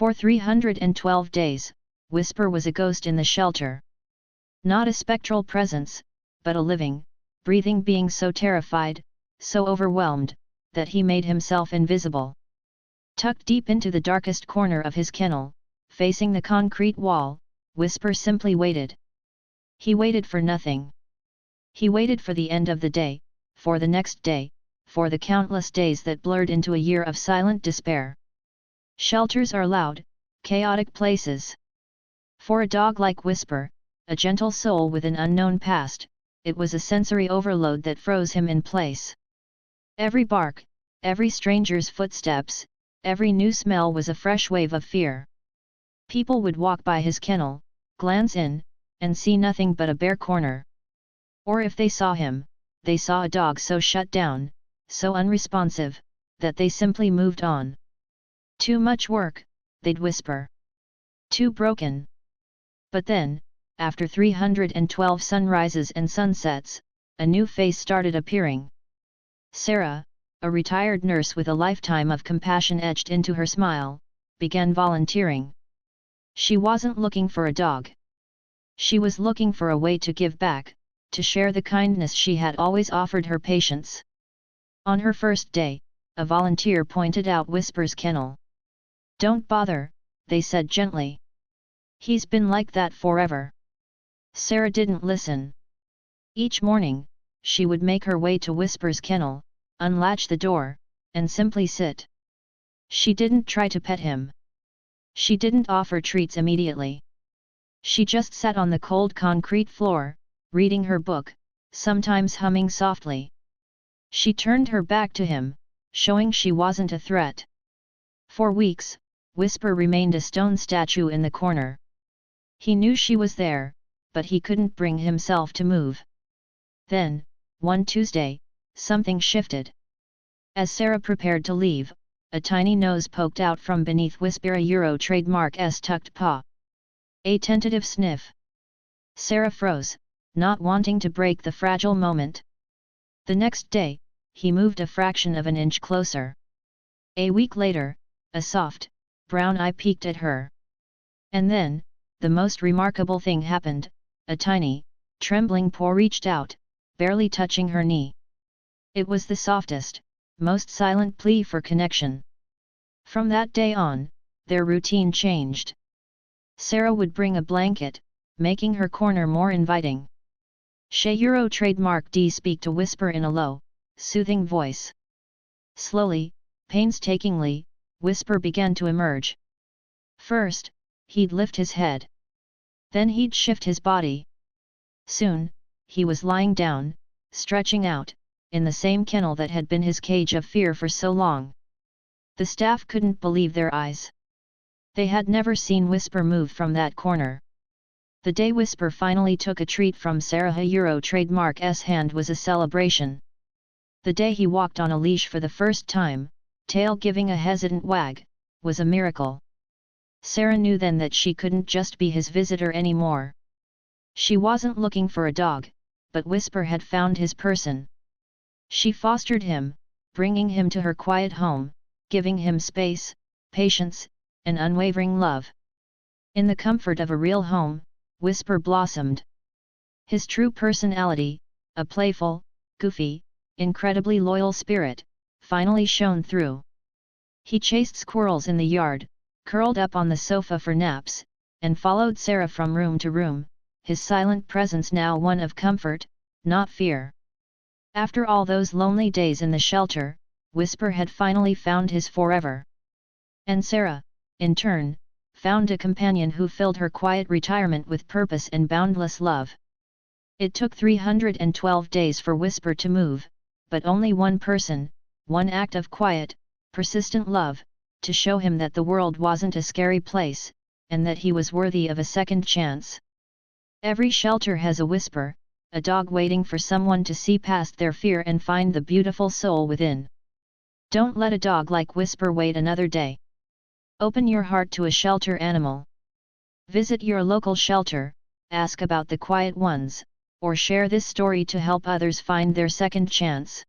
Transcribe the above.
For 312 days, Whisper was a ghost in the shelter. Not a spectral presence, but a living, breathing being so terrified, so overwhelmed, that he made himself invisible. Tucked deep into the darkest corner of his kennel, facing the concrete wall, Whisper simply waited. He waited for nothing. He waited for the end of the day, for the next day, for the countless days that blurred into a year of silent despair. Shelters are loud, chaotic places. For a dog like Whisper, a gentle soul with an unknown past, it was a sensory overload that froze him in place. Every bark, every stranger's footsteps, every new smell was a fresh wave of fear. People would walk by his kennel, glance in, and see nothing but a bare corner. Or if they saw him, they saw a dog so shut down, so unresponsive, that they simply moved on. Too much work, they'd whisper. Too broken. But then, after 312 sunrises and sunsets, a new face started appearing. Sarah, a retired nurse with a lifetime of compassion etched into her smile, began volunteering. She wasn't looking for a dog. She was looking for a way to give back, to share the kindness she had always offered her patients. On her first day, a volunteer pointed out Whisper's kennel. "Don't bother," they said gently. "He's been like that forever." Sarah didn't listen. Each morning, she would make her way to Whisper's kennel, unlatch the door, and simply sit. She didn't try to pet him. She didn't offer treats immediately. She just sat on the cold concrete floor, reading her book, sometimes humming softly. She turned her back to him, showing she wasn't a threat. For weeks, Whisper remained a stone statue in the corner. He knew she was there, but he couldn't bring himself to move. Then, one Tuesday, something shifted. As Sarah prepared to leave, a tiny nose poked out from beneath Whisper's Euro trademark's tucked paw. A tentative sniff. Sarah froze, not wanting to break the fragile moment. The next day, he moved a fraction of an inch closer. A week later, a soft, brown eye peeked at her. And then, the most remarkable thing happened, a tiny, trembling paw reached out, barely touching her knee. It was the softest, most silent plea for connection. From that day on, their routine changed. Sarah would bring a blanket, making her corner more inviting. She Euro trademark D speak to Whisper in a low, soothing voice. Slowly, painstakingly, Whisper began to emerge. First, he'd lift his head. Then he'd shift his body. Soon, he was lying down, stretching out, in the same kennel that had been his cage of fear for so long. The staff couldn't believe their eyes. They had never seen Whisper move from that corner. The day Whisper finally took a treat from Sarah Euro trademark's hand was a celebration. The day he walked on a leash for the first time, tail giving a hesitant wag, was a miracle. Sarah knew then that she couldn't just be his visitor anymore. She wasn't looking for a dog, but Whisper had found his person. She fostered him, bringing him to her quiet home, giving him space, patience, and unwavering love. In the comfort of a real home, Whisper blossomed. His true personality, a playful, goofy, incredibly loyal spirit, finally shone through. He chased squirrels in the yard, curled up on the sofa for naps, and followed Sarah from room to room, his silent presence now one of comfort, not fear. After all those lonely days in the shelter, Whisper had finally found his forever. And Sarah, in turn, found a companion who filled her quiet retirement with purpose and boundless love. It took 312 days for Whisper to move, but only one person, one act of quiet, persistent love, to show him that the world wasn't a scary place, and that he was worthy of a second chance. Every shelter has a Whisper, a dog waiting for someone to see past their fear and find the beautiful soul within. Don't let a dog like Whisper wait another day. Open your heart to a shelter animal. Visit your local shelter, ask about the quiet ones, or share this story to help others find their second chance.